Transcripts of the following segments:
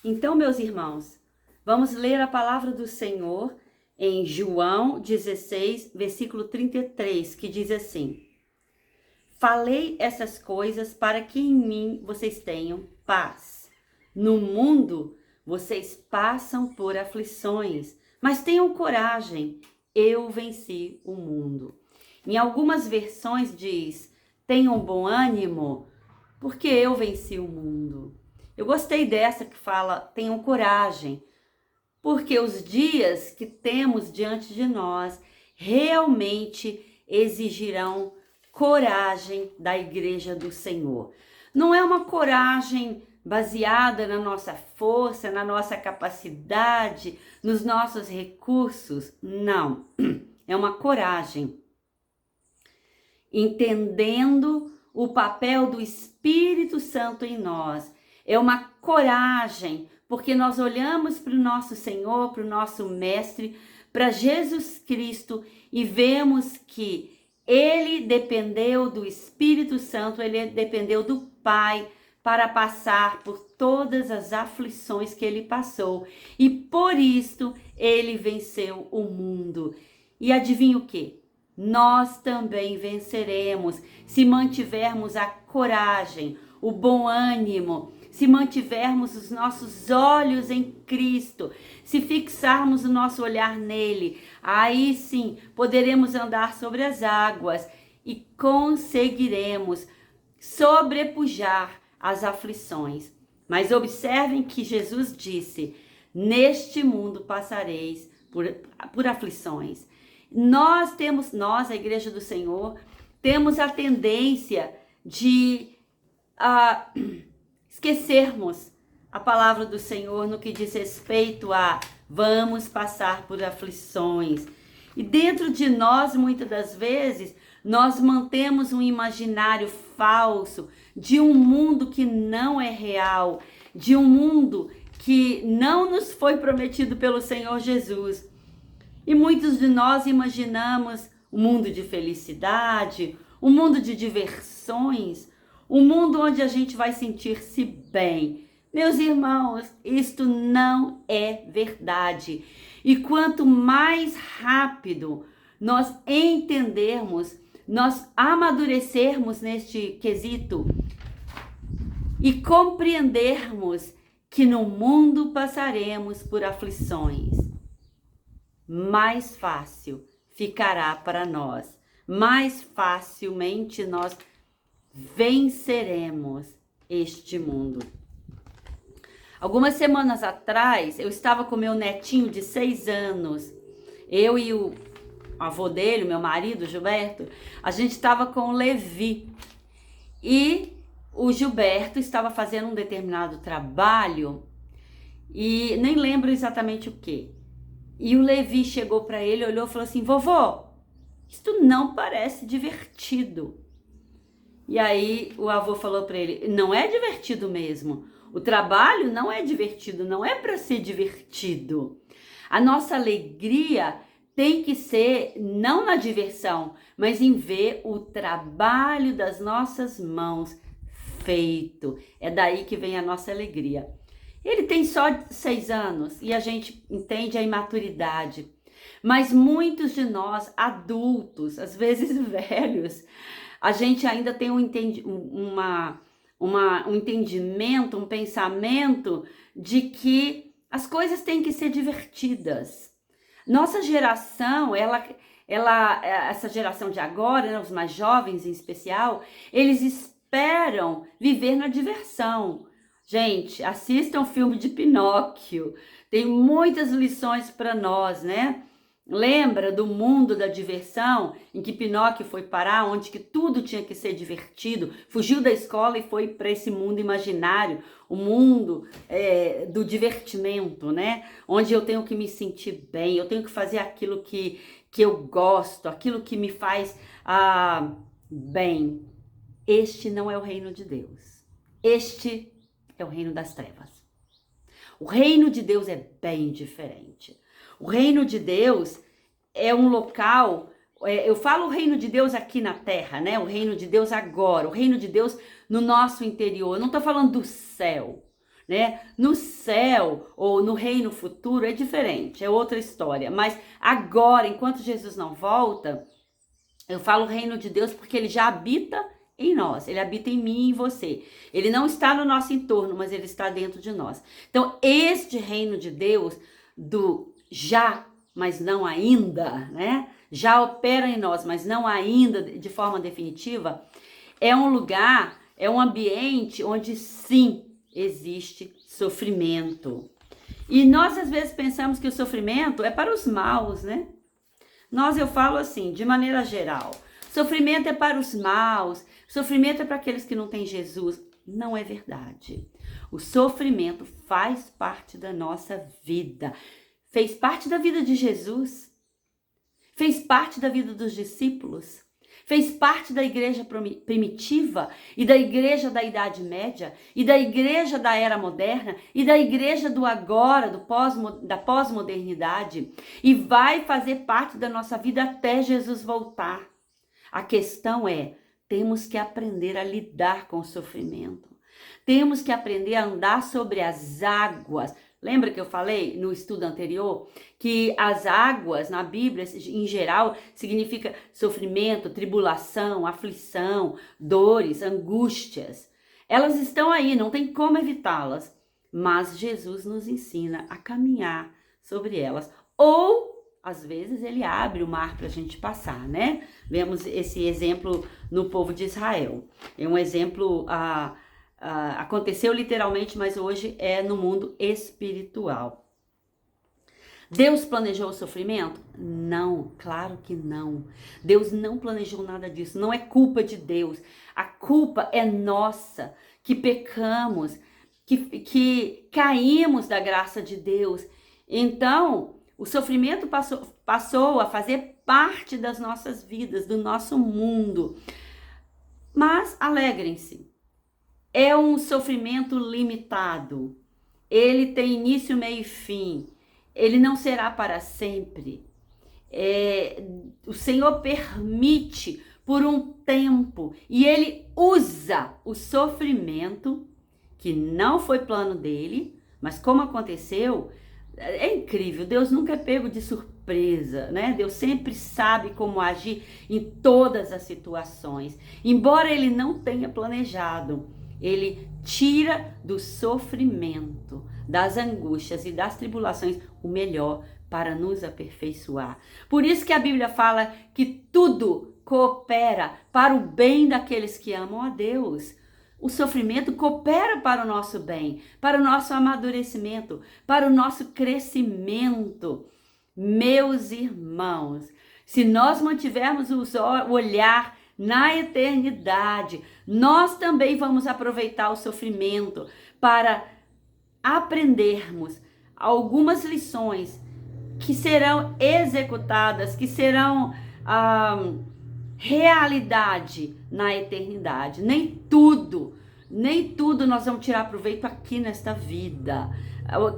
Então, meus irmãos, vamos ler a palavra do Senhor em João 16, versículo 33, que diz assim: Falei essas coisas para que em mim vocês tenham paz. No mundo vocês passam por aflições, mas tenham coragem, eu venci o mundo. Em algumas versões diz: tenham bom ânimo, porque eu venci o mundo. Eu gostei dessa que fala: tenham coragem, porque os dias que temos diante de nós realmente exigirão coragem da igreja do Senhor. Não é uma coragem baseada na nossa força, na nossa capacidade, nos nossos recursos. Não. É uma coragem entendendo o papel do Espírito Santo em nós. É uma coragem, porque nós olhamos para o nosso Senhor, para o nosso Mestre, para Jesus Cristo e vemos que Ele dependeu do Espírito Santo, Ele dependeu do Pai para passar por todas as aflições que Ele passou. E por isso Ele venceu o mundo. E adivinha o quê? Nós também venceremos se mantivermos a coragem, o bom ânimo, se mantivermos os nossos olhos em Cristo, se fixarmos o nosso olhar nele. Aí sim poderemos andar sobre as águas e conseguiremos sobrepujar as aflições. Mas observem que Jesus disse: neste mundo passareis por aflições. Nós, a Igreja do Senhor, temos a tendência de esquecermos a palavra do Senhor no que diz respeito a vamos passar por aflições. E dentro de nós, muitas das vezes, nós mantemos um imaginário falso de um mundo que não é real, de um mundo que não nos foi prometido pelo Senhor Jesus. E muitos de nós imaginamos um mundo de felicidade, um mundo de diversões, um mundo onde a gente vai sentir-se bem. Meus irmãos, isto não é verdade. E quanto mais rápido nós entendermos, nós amadurecermos neste quesito e compreendermos que no mundo passaremos por aflições, mais fácil ficará para nós, mais facilmente nós venceremos este mundo. Algumas semanas atrás, eu estava com meu netinho de 6 anos, eu e o avô dele, meu marido, Gilberto, a gente estava com o Levi, e o Gilberto estava fazendo um determinado trabalho, e nem lembro exatamente o que. E o Levi chegou para ele, olhou e falou assim: vovô, isto não parece divertido. E aí o avô falou para ele: não é divertido mesmo. O trabalho não é divertido, não é para ser divertido. A nossa alegria tem que ser não na diversão, mas em ver o trabalho das nossas mãos feito. É daí que vem a nossa alegria. Ele tem só 6 anos e a gente entende a imaturidade. Mas muitos de nós, adultos, às vezes velhos, a gente ainda tem um entendimento, um pensamento de que as coisas têm que ser divertidas. Nossa geração, essa geração de agora, né, os mais jovens em especial, eles esperam viver na diversão. Gente, assistam o filme de Pinóquio, tem muitas lições para nós, né? Lembra do mundo da diversão, em que Pinóquio foi parar, onde que tudo tinha que ser divertido, fugiu da escola e foi para esse mundo imaginário, o mundo do divertimento, né? Onde eu tenho que me sentir bem, eu tenho que fazer aquilo que eu gosto, aquilo que me faz bem. Este não é o reino de Deus. Este é o reino das trevas. O reino de Deus é bem diferente. O reino de Deus é um local, eu falo o reino de Deus aqui na terra, né? O reino de Deus agora, o reino de Deus no nosso interior. Eu não estou falando do céu, né? No céu ou no reino futuro é diferente, é outra história. Mas agora, enquanto Jesus não volta, eu falo reino de Deus porque ele já habita em nós, ele habita em mim e em você. Ele não está no nosso entorno, mas ele está dentro de nós. Então, este reino de Deus, do já, mas não ainda, né? Já opera em nós, mas não ainda de forma definitiva, é um lugar, é um ambiente onde sim existe sofrimento. E nós às vezes pensamos que o sofrimento é para os maus, né? Eu falo assim, de maneira geral, sofrimento é para os maus, sofrimento é para aqueles que não têm Jesus. Não é verdade. O sofrimento faz parte da nossa vida. Fez parte da vida de Jesus. Fez parte da vida dos discípulos. Fez parte da igreja primitiva e da igreja da Idade Média e da igreja da Era Moderna e da igreja do agora, da pós-modernidade, e vai fazer parte da nossa vida até Jesus voltar. A questão é, temos que aprender a lidar com o sofrimento. Temos que aprender a andar sobre as águas. Lembra que eu falei no estudo anterior que as águas na Bíblia, em geral, significa sofrimento, tribulação, aflição, dores, angústias. Elas estão aí, não tem como evitá-las, mas Jesus nos ensina a caminhar sobre elas. Ou, às vezes, ele abre o mar para a gente passar, né? Vemos esse exemplo no povo de Israel. É um exemplo... aconteceu literalmente, mas hoje é no mundo espiritual. Deus planejou o sofrimento? Não, claro que não. Deus não planejou nada disso, não é culpa de Deus. A culpa é nossa, que pecamos, que caímos da graça de Deus. Então, o sofrimento passou a fazer parte das nossas vidas, do nosso mundo. Mas alegrem-se. É um sofrimento limitado. Ele tem início, meio e fim. Ele não será para sempre. O Senhor permite por um tempo. E ele usa o sofrimento, que não foi plano dele, mas como aconteceu, é incrível. Deus nunca é pego de surpresa, né? Deus sempre sabe como agir em todas as situações. Embora ele não tenha planejado, ele tira do sofrimento, das angústias e das tribulações o melhor para nos aperfeiçoar. Por isso que a Bíblia fala que tudo coopera para o bem daqueles que amam a Deus. O sofrimento coopera para o nosso bem, para o nosso amadurecimento, para o nosso crescimento. Meus irmãos, se nós mantivermos o olhar na eternidade, nós também vamos aproveitar o sofrimento para aprendermos algumas lições que serão executadas, que serão realidade na eternidade. Nem tudo nós vamos tirar proveito aqui nesta vida.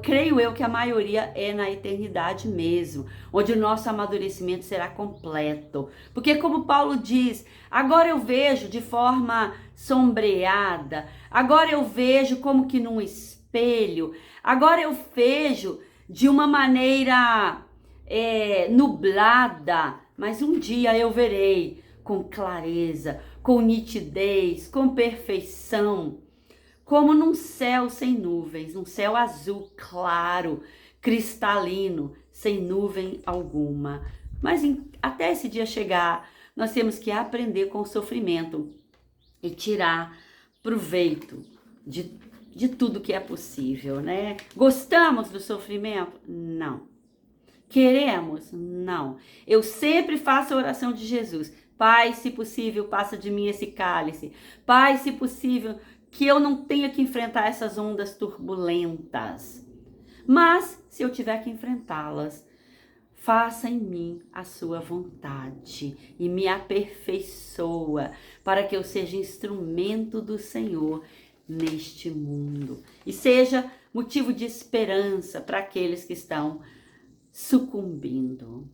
Creio eu que a maioria é na eternidade mesmo, onde o nosso amadurecimento será completo. Porque como Paulo diz, agora eu vejo de forma sombreada, agora eu vejo como que num espelho, agora eu vejo de uma maneira nublada, mas um dia eu verei com clareza, com nitidez, com perfeição, como num céu sem nuvens, num céu azul claro, cristalino, sem nuvem alguma. Mas até esse dia chegar, nós temos que aprender com o sofrimento e tirar proveito de tudo que é possível, né? Gostamos do sofrimento? Não. Queremos? Não. Eu sempre faço a oração de Jesus. Pai, se possível, passa de mim esse cálice. Pai, se possível, que eu não tenha que enfrentar essas ondas turbulentas. Mas, se eu tiver que enfrentá-las, faça em mim a sua vontade e me aperfeiçoa para que eu seja instrumento do Senhor neste mundo. E seja motivo de esperança para aqueles que estão sucumbindo.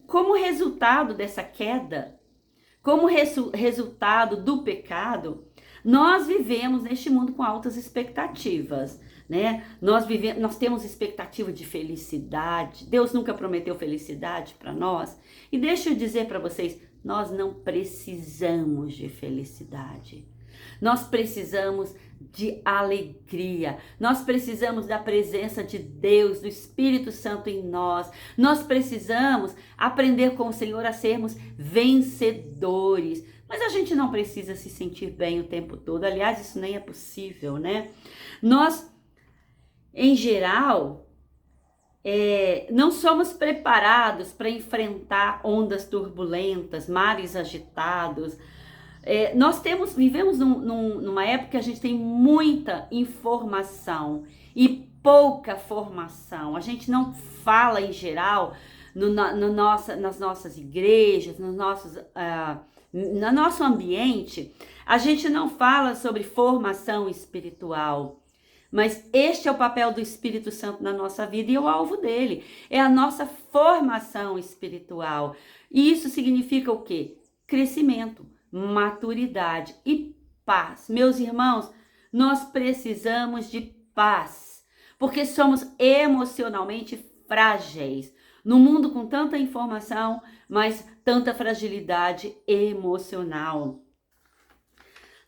Como resultado dessa queda, como resultado do pecado, Nós vivemos neste mundo com altas expectativas, né? Nós temos expectativa de felicidade. Deus nunca prometeu felicidade para nós. E deixa eu dizer para vocês, nós não precisamos de felicidade. Nós precisamos de alegria. Nós precisamos da presença de Deus, do Espírito Santo em nós. Nós precisamos aprender com o Senhor a sermos vencedores. Mas a gente não precisa se sentir bem o tempo todo. Aliás, isso nem é possível, né? Nós, em geral, não somos preparados para enfrentar ondas turbulentas, mares agitados. Vivemos numa época que a gente tem muita informação e pouca formação. A gente não fala em geral nas nossas igrejas, no nosso ambiente, a gente não fala sobre formação espiritual. Mas este é o papel do Espírito Santo na nossa vida e é o alvo dele. É a nossa formação espiritual. E isso significa o quê? Crescimento, maturidade e paz. Meus irmãos, nós precisamos de paz, porque somos emocionalmente frágeis. No mundo com tanta informação, mas tanta fragilidade emocional.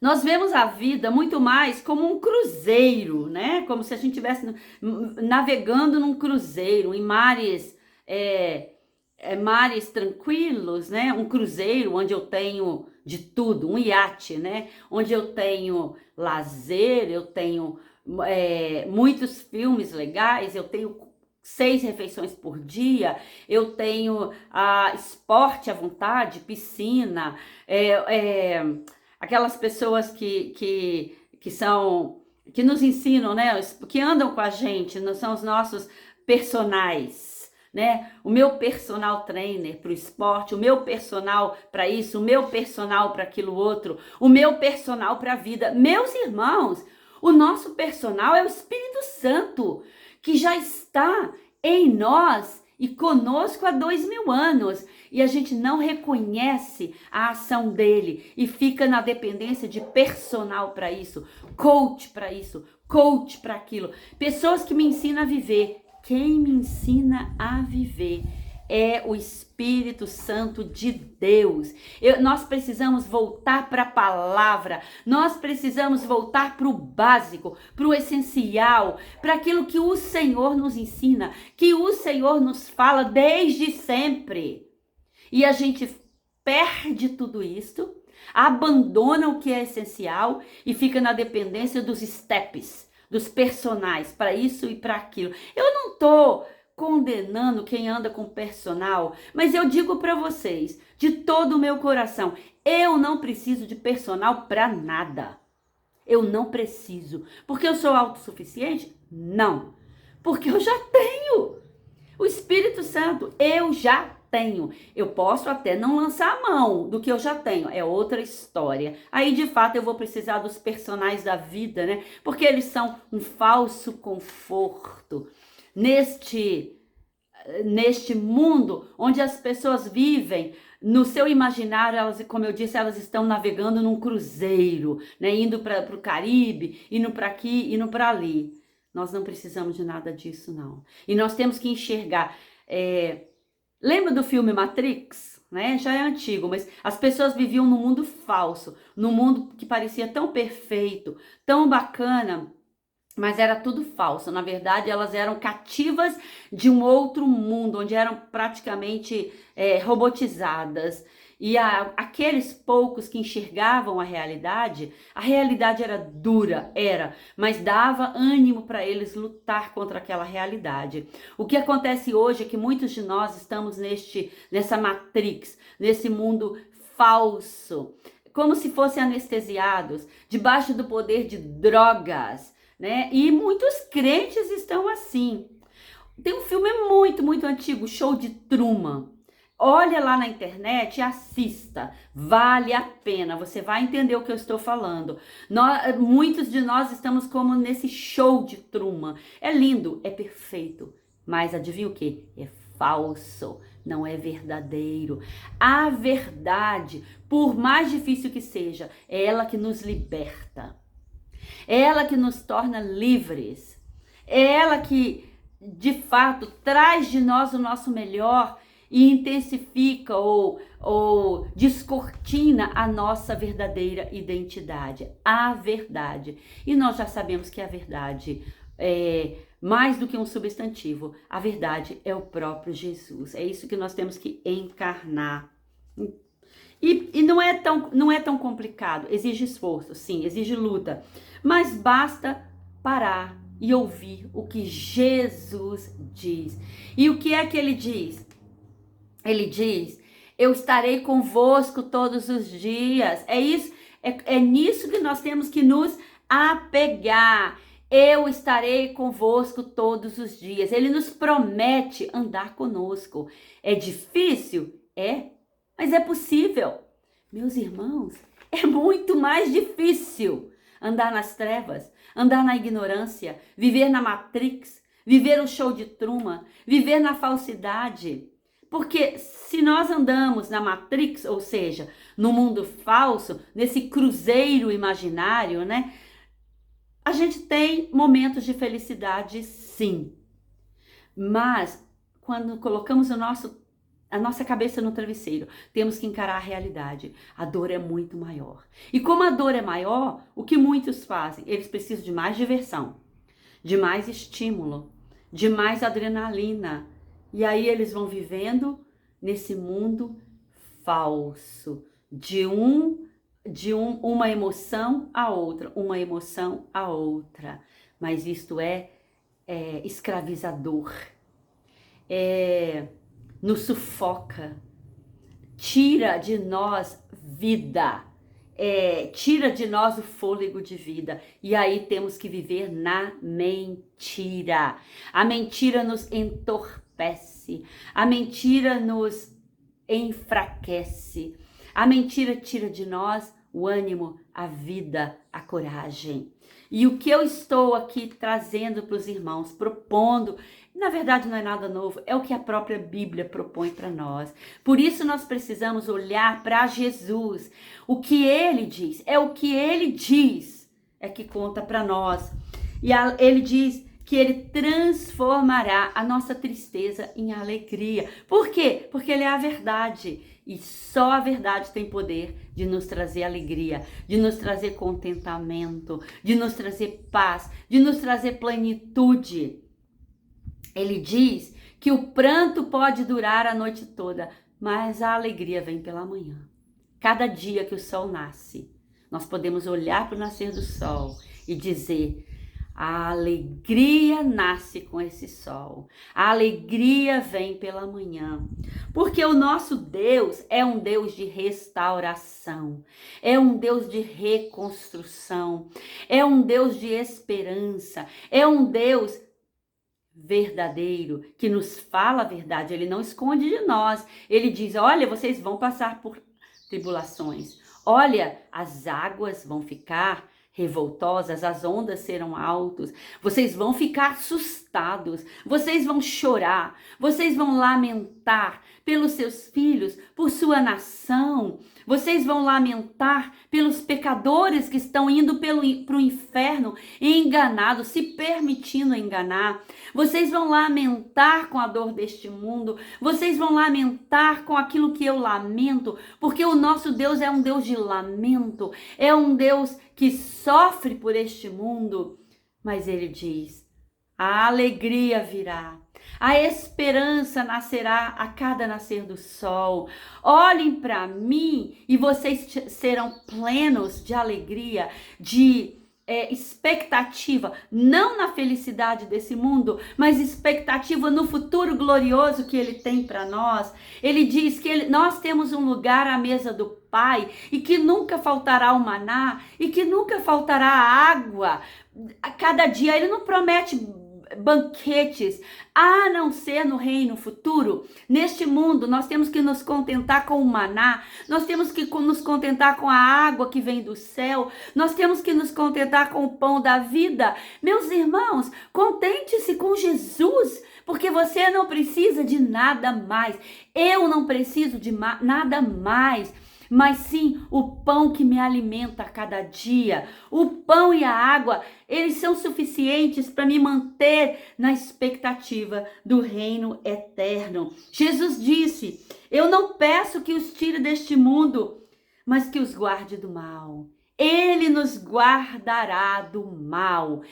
Nós vemos a vida muito mais como um cruzeiro, né? Como se a gente estivesse navegando num cruzeiro, em mares tranquilos, né? Um cruzeiro onde eu tenho de tudo, um iate, né? Onde eu tenho lazer, eu tenho muitos filmes legais, eu tenho 6 refeições por dia, eu tenho esporte à vontade, piscina, aquelas pessoas que nos ensinam, né? Que andam com a gente, não são os nossos personagens, né? O meu personal trainer para o esporte, o meu personal para isso, o meu personal para aquilo outro, o meu personal para a vida. Meus irmãos, o nosso personal é o Espírito Santo, que já está em nós e conosco há 2000 anos. E a gente não reconhece a ação dele e fica na dependência de personal para isso, coach para isso, coach para aquilo. Pessoas que me ensinam a viver. Quem me ensina a viver é o Espírito Santo de Deus. Nós precisamos voltar para a palavra, nós precisamos voltar para o básico, para o essencial, para aquilo que o Senhor nos ensina, que o Senhor nos fala desde sempre. E a gente perde tudo isso, abandona o que é essencial e fica na dependência dos steps, dos personagens, para isso e para aquilo. Eu não estou condenando quem anda com personal, mas eu digo para vocês, de todo o meu coração, eu não preciso de personal para nada. Eu não preciso. Porque eu sou autossuficiente? Não. Porque eu já tenho. O Espírito Santo, eu já tenho. Eu posso até não lançar a mão do que eu já tenho. É outra história. Aí, de fato, eu vou precisar dos personagens da vida, né? Porque eles são um falso conforto. Neste mundo onde as pessoas vivem no seu imaginário, elas, como eu disse, elas estão navegando num cruzeiro, né? Indo para o Caribe, indo para aqui, indo para ali. Nós não precisamos de nada disso, não. E nós temos que enxergar. Lembra do filme Matrix? Né? Já é antigo, mas as pessoas viviam num mundo falso, num mundo que parecia tão perfeito, tão bacana, mas era tudo falso. Na verdade, elas eram cativas de um outro mundo, onde eram praticamente robotizadas. E aqueles poucos que enxergavam a realidade era dura, mas dava ânimo para eles lutar contra aquela realidade. O que acontece hoje é que muitos de nós estamos nessa matrix, nesse mundo falso, como se fossem anestesiados, debaixo do poder de drogas, né? E muitos crentes estão assim. Tem um filme muito, muito antigo, Show de Truman. Olha lá na internet e assista, vale a pena, você vai entender o que eu estou falando. Muitos de nós estamos como nesse show de Truman. É lindo, é perfeito, mas adivinha o que? É falso. não é verdadeiro. A verdade, por mais difícil que seja, é ela que nos liberta. É ela que nos torna livres. É ela que, de fato, traz de nós o nosso melhor e intensifica ou descortina a nossa verdadeira identidade. A verdade. E nós já sabemos que a verdade é mais do que um substantivo. A verdade é o próprio Jesus. É isso que nós temos que encarnar. E não é tão complicado. Exige esforço, sim, exige luta. Mas basta parar e ouvir o que Jesus diz. E o que é que ele diz? Ele diz: eu estarei convosco todos os dias. É isso, é nisso que nós temos que nos apegar. Eu estarei convosco todos os dias. Ele nos promete andar conosco. É difícil? É, mas é possível. Meus irmãos, é muito mais difícil andar nas trevas, andar na ignorância, viver na Matrix, viver o show de Truman, viver na falsidade. Porque se nós andamos na Matrix, ou seja, no mundo falso, nesse cruzeiro imaginário, né? A gente tem momentos de felicidade, sim. Mas quando colocamos a nossa cabeça no travesseiro, temos que encarar a realidade. A dor é muito maior. E como a dor é maior, o que muitos fazem? Eles precisam de mais diversão, de mais estímulo, de mais adrenalina. E aí eles vão vivendo nesse mundo falso, uma emoção a outra, uma emoção a outra. Mas isto é escravizador, nos sufoca, tira de nós vida, tira de nós o fôlego de vida. E aí temos que viver na mentira. A mentira nos entorpece, a mentira nos enfraquece, a mentira tira de nós o ânimo, a vida, a coragem. E o que eu estou aqui trazendo para os irmãos, propondo, na verdade não é nada novo, é o que a própria Bíblia propõe para nós. Por isso nós precisamos olhar para Jesus. O que ele diz, é o que ele diz, é que conta para nós. E ele diz que ele transformará a nossa tristeza em alegria. Por quê? Porque ele é a verdade. E só a verdade tem poder de nos trazer alegria, de nos trazer contentamento, de nos trazer paz, de nos trazer plenitude. Ele diz que o pranto pode durar a noite toda, mas a alegria vem pela manhã. Cada dia que o sol nasce, nós podemos olhar para o nascer do sol e dizer: a alegria nasce com esse sol. A alegria vem pela manhã. Porque o nosso Deus é um Deus de restauração. É um Deus de reconstrução. É um Deus de esperança. É um Deus verdadeiro, que nos fala a verdade. Ele não esconde de nós. Ele diz: olha, vocês vão passar por tribulações. Olha, as águas vão ficar revoltosas, as ondas serão altas, vocês vão ficar assustados, vocês vão chorar, vocês vão lamentar pelos seus filhos, por sua nação, vocês vão lamentar pelos pecadores que estão indo para o inferno enganados, se permitindo enganar, vocês vão lamentar com a dor deste mundo, vocês vão lamentar com aquilo que eu lamento, porque o nosso Deus é um Deus de lamento, é um Deus que sofre por este mundo, mas ele diz: a alegria virá, a esperança nascerá a cada nascer do sol. Olhem para mim e vocês serão plenos de alegria, de expectativa, não na felicidade desse mundo, mas expectativa no futuro glorioso que ele tem para nós. Ele diz que nós temos um lugar à mesa do Pai e que nunca faltará o maná e que nunca faltará a água. A cada dia ele não promete banquetes, a não ser no reino futuro. Neste mundo nós temos que nos contentar com o maná, nós temos que nos contentar com a água que vem do céu, nós temos que nos contentar com o pão da vida. Meus irmãos, contente-se com Jesus, porque você não precisa de nada mais. Eu não preciso de nada mais, mas sim o pão que me alimenta a cada dia. O pão e a água, eles são suficientes para me manter na expectativa do reino eterno. Jesus disse: eu não peço que os tire deste mundo, mas que os guarde do mal. Ele nos guardará do mal.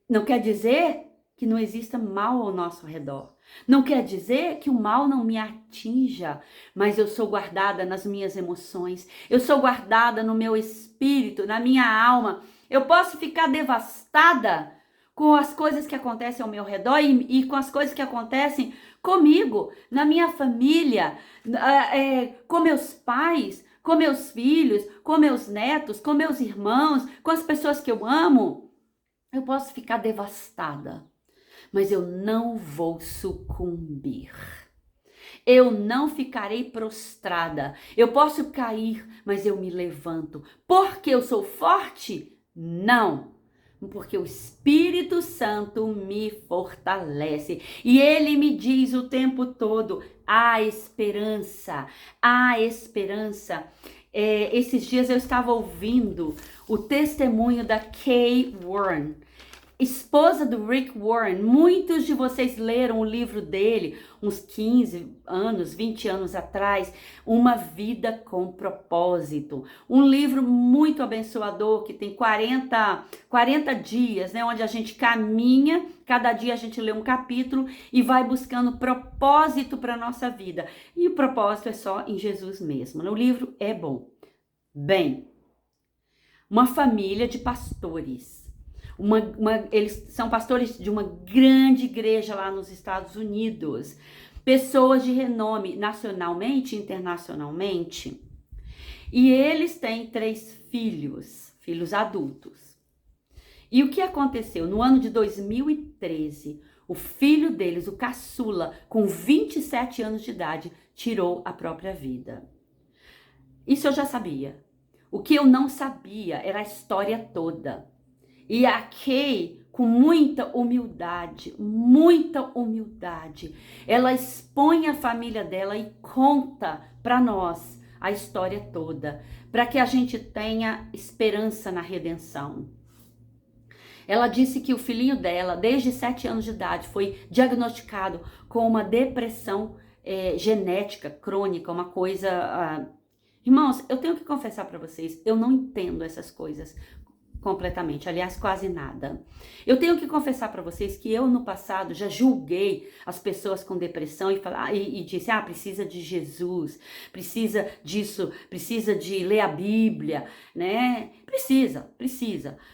Não quer dizer que não exista mal ao nosso redor. Não quer dizer que o mal não me atinja, mas eu sou guardada nas minhas emoções, eu sou guardada no meu espírito, na minha alma. Eu posso ficar devastada com as coisas que acontecem ao meu redor e com as coisas que acontecem comigo, na minha família, com meus pais, com meus filhos, com meus netos, com meus irmãos, com as pessoas que eu amo. Eu posso ficar devastada, mas eu não vou sucumbir. Eu não ficarei prostrada. Eu posso cair, mas eu me levanto. Porque eu sou forte? Não. Porque o Espírito Santo me fortalece. E ele me diz o tempo todo: há esperança, há esperança. Esses dias eu estava ouvindo o testemunho da Kay Warren, esposa do Rick Warren. Muitos de vocês leram o livro dele uns 15 anos, 20 anos atrás, Uma Vida com Propósito. Um livro muito abençoador que tem 40 dias, né, onde a gente caminha, cada dia a gente lê um capítulo e vai buscando propósito para a nossa vida. E o propósito é só em Jesus mesmo. O livro é bom. Bem, uma família de pastores. Eles são pastores de uma grande igreja lá nos Estados Unidos, pessoas de renome nacionalmente e internacionalmente, e eles têm 3 filhos adultos. E o que aconteceu? No ano de 2013, o filho deles, o caçula, com 27 anos de idade, tirou a própria vida. Isso eu já sabia. O que eu não sabia era a história toda. E a Kay, com muita humildade, ela expõe a família dela e conta para nós a história toda, para que a gente tenha esperança na redenção. Ela disse que o filhinho dela, desde 7 anos de idade, foi diagnosticado com uma depressão genética crônica, uma coisa... Irmãos, eu tenho que confessar para vocês, eu não entendo essas coisas completamente, aliás, quase nada. Eu tenho que confessar para vocês que eu no passado já julguei as pessoas com depressão e disse: precisa de Jesus, precisa disso, precisa de ler a Bíblia, né? Precisa.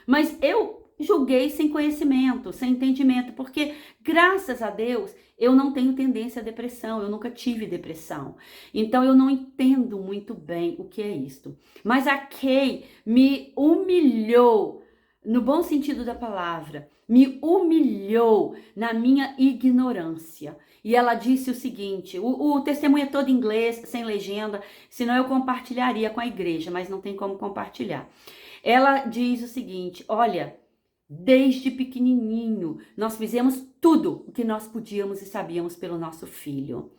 Mas eu julguei sem conhecimento, sem entendimento, porque graças a Deus eu não tenho tendência à depressão, eu nunca tive depressão. Então eu não entendo muito bem o que é isto. Mas a Kay me humilhou, no bom sentido da palavra, me humilhou na minha ignorância. E ela disse o seguinte, o testemunho é todo em inglês, sem legenda, senão eu compartilharia com a igreja, mas não tem como compartilhar. Ela diz o seguinte: olha, desde pequenininho, nós fizemos tudo o que nós podíamos e sabíamos pelo nosso filho.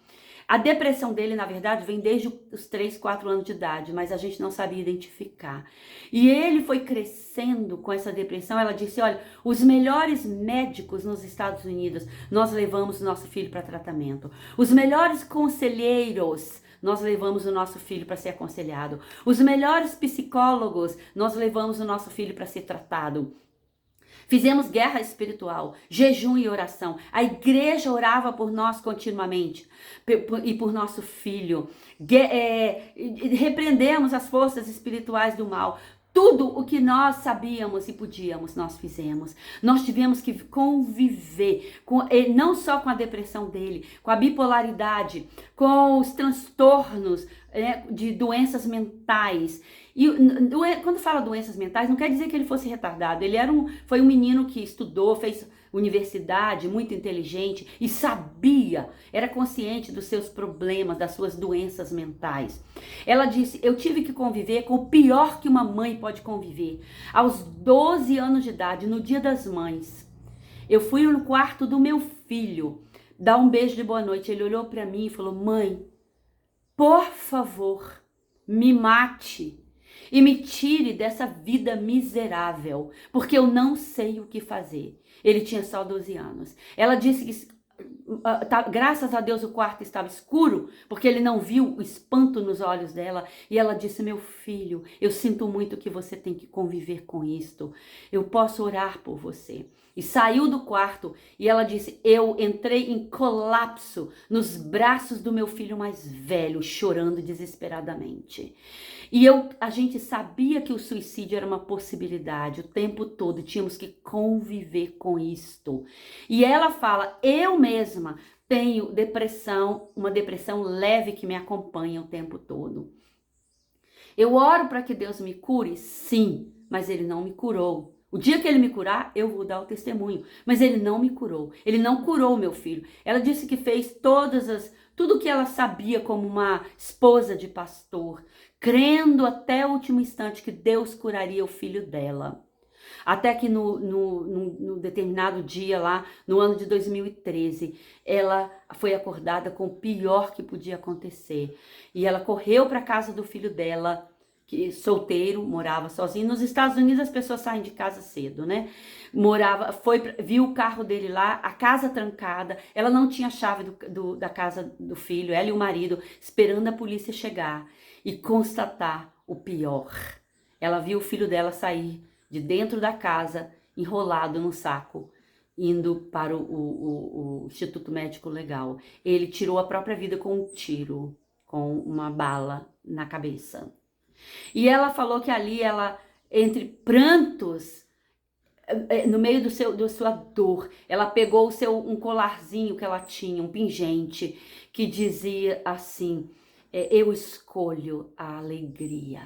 A depressão dele, na verdade, vem desde os 3, 4 anos de idade, mas a gente não sabia identificar. E ele foi crescendo com essa depressão. Ela disse: olha, os melhores médicos nos Estados Unidos, nós levamos o nosso filho para tratamento. Os melhores conselheiros, nós levamos o nosso filho para ser aconselhado. Os melhores psicólogos, nós levamos o nosso filho para ser tratado. Fizemos guerra espiritual, jejum e oração. A igreja orava por nós continuamente e por nosso filho. Repreendemos as forças espirituais do mal. Tudo o que nós sabíamos e podíamos, nós fizemos. Nós tivemos que conviver não só com a depressão dele, com a bipolaridade, com os transtornos de doenças mentais. E quando fala doenças mentais, não quer dizer que ele fosse retardado. Ele foi um menino que estudou, fez universidade, muito inteligente e sabia, era consciente dos seus problemas, das suas doenças mentais. Ela disse: eu tive que conviver com o pior que uma mãe pode conviver. Aos 12 anos de idade, no Dia das Mães, eu fui no quarto do meu filho dar um beijo de boa noite. Ele olhou para mim e falou: mãe, por favor, me mate e me tire dessa vida miserável, porque eu não sei o que fazer. Ele tinha só 12 anos. Ela disse que graças a Deus o quarto estava escuro, porque ele não viu o espanto nos olhos dela. E ela disse: meu filho, eu sinto muito que você tem que conviver com isto. Eu posso orar por você. E saiu do quarto e ela disse: eu entrei em colapso nos braços do meu filho mais velho, chorando desesperadamente. E a gente sabia que o suicídio era uma possibilidade o tempo todo, tínhamos que conviver com isto. E ela fala: eu mesma tenho depressão, uma depressão leve que me acompanha o tempo todo. Eu oro para que Deus me cure? Sim, mas Ele não me curou. O dia que Ele me curar, eu vou dar o testemunho. Mas Ele não me curou. Ele não curou meu filho. Ela disse que fez tudo que ela sabia como uma esposa de pastor, crendo até o último instante que Deus curaria o filho dela. Até que no determinado dia lá, no ano de 2013, ela foi acordada com o pior que podia acontecer. E ela correu para a casa do filho dela, que solteiro, morava sozinho. Nos Estados Unidos as pessoas saem de casa cedo, né? Viu o carro dele lá, a casa trancada. Ela não tinha chave da casa do filho, ela e o marido, esperando a polícia chegar e constatar o pior. Ela viu o filho dela sair de dentro da casa, enrolado no saco, indo para o Instituto Médico Legal. Ele tirou a própria vida com um tiro, com uma bala na cabeça. E ela falou que ali, entre prantos, no meio da sua dor, ela pegou um colarzinho que ela tinha, um pingente, que dizia assim: eu escolho a alegria.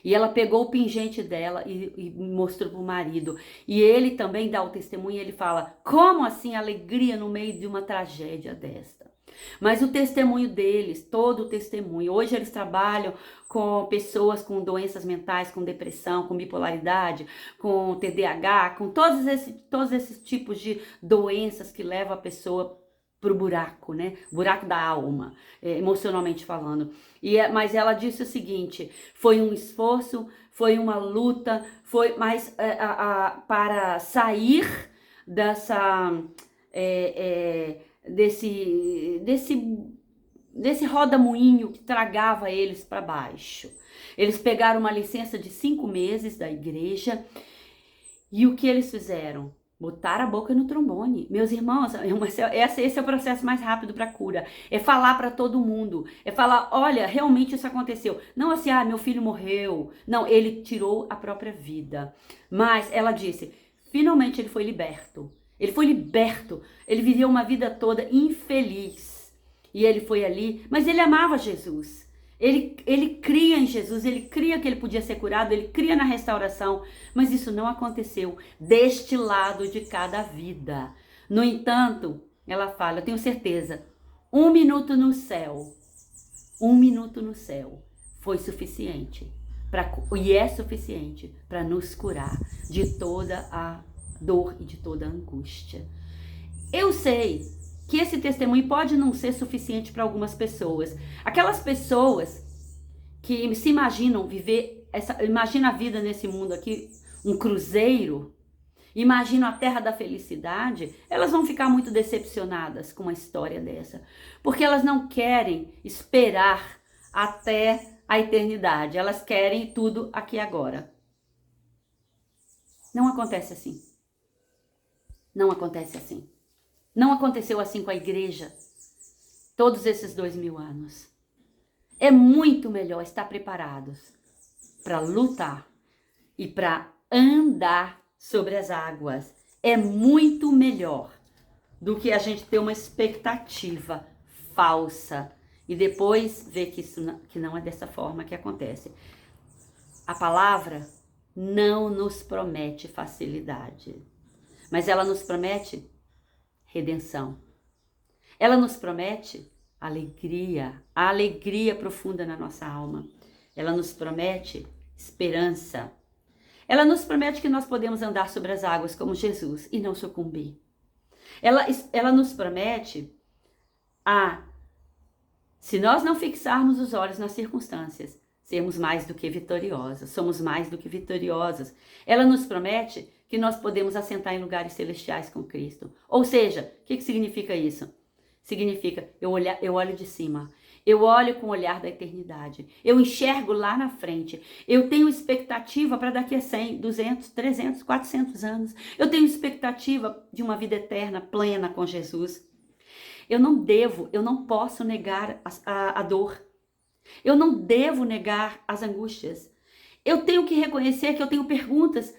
E ela pegou o pingente dela e mostrou para o marido. E ele também dá o testemunho e ele fala: como assim alegria no meio de uma tragédia desta? Mas o testemunho deles, todo o testemunho, hoje eles trabalham com pessoas com doenças mentais, com depressão, com bipolaridade, com TDAH, com todos esses tipos de doenças que levam a pessoa pro buraco, né? Buraco da alma, emocionalmente falando. Mas ela disse o seguinte: foi um esforço, foi uma luta, mas para sair desse roda-moinho que tragava eles para baixo. Eles pegaram uma licença de 5 meses da igreja e o que eles fizeram? Botar a boca no trombone. Meus irmãos, esse é o processo mais rápido para cura. É falar para todo mundo. É falar: olha, realmente isso aconteceu. Não assim: meu filho morreu. Não, ele tirou a própria vida. Mas ela disse: finalmente ele foi liberto. Ele foi liberto. Ele viveu uma vida toda infeliz. E ele foi ali, mas ele amava Jesus. Ele cria em Jesus, ele cria que ele podia ser curado, ele cria na restauração, mas isso não aconteceu deste lado de cada vida. No entanto, ela fala: eu tenho certeza, 1 minuto no céu, 1 minuto no céu foi suficiente, e é suficiente para nos curar de toda a dor e de toda a angústia. Eu sei que esse testemunho pode não ser suficiente para algumas pessoas. Aquelas pessoas que se imaginam imagina a vida nesse mundo aqui, um cruzeiro, imaginam a terra da felicidade, elas vão ficar muito decepcionadas com uma história dessa, porque elas não querem esperar até a eternidade, elas querem tudo aqui agora. Não acontece assim. Não acontece assim. Não aconteceu assim com a igreja todos esses 2000 anos. É muito melhor estar preparados para lutar e para andar sobre as águas. É muito melhor do que a gente ter uma expectativa falsa e depois ver que não é dessa forma que acontece. A palavra não nos promete facilidade, mas ela nos promete redenção. Ela nos promete alegria, a alegria profunda na nossa alma. Ela nos promete esperança. Ela nos promete que nós podemos andar sobre as águas como Jesus e não sucumbir. Ela nos promete se nós não fixarmos os olhos nas circunstâncias, sermos mais do que vitoriosos, somos mais do que vitoriosos. Ela nos promete que nós podemos assentar em lugares celestiais com Cristo. Ou seja, o que significa isso? Significa, eu olho de cima, eu olho com o olhar da eternidade, eu enxergo lá na frente, eu tenho expectativa para daqui a 100, 200, 300, 400 anos, eu tenho expectativa de uma vida eterna, plena com Jesus. Eu não posso negar a dor, eu não devo negar as angústias, eu tenho que reconhecer que eu tenho perguntas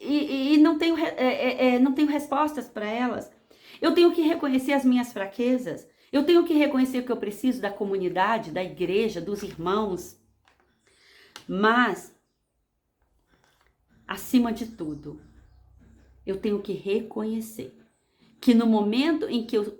e não tenho respostas para elas. Eu tenho que reconhecer as minhas fraquezas. Eu tenho que reconhecer que eu preciso da comunidade, da igreja, dos irmãos. Mas, acima de tudo, eu tenho que reconhecer que no momento em que eu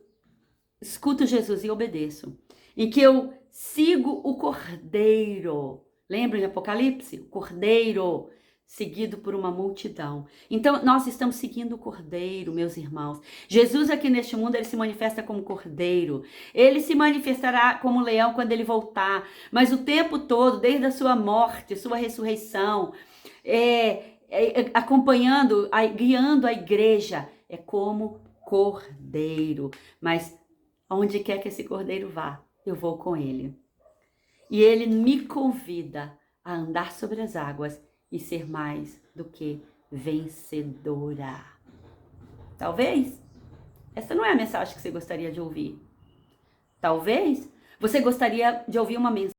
escuto Jesus e obedeço, em que eu sigo o Cordeiro, lembra em Apocalipse? O Cordeiro seguido por uma multidão. Então, nós estamos seguindo o Cordeiro, meus irmãos. Jesus aqui neste mundo, ele se manifesta como Cordeiro. Ele se manifestará como leão quando ele voltar. Mas o tempo todo, desde a sua morte, sua ressurreição, acompanhando, guiando a igreja, é como Cordeiro. Mas aonde quer que esse Cordeiro vá, eu vou com ele. E ele me convida a andar sobre as águas e ser mais do que vencedora. Talvez essa não é a mensagem que você gostaria de ouvir. Talvez você gostaria de ouvir uma mensagem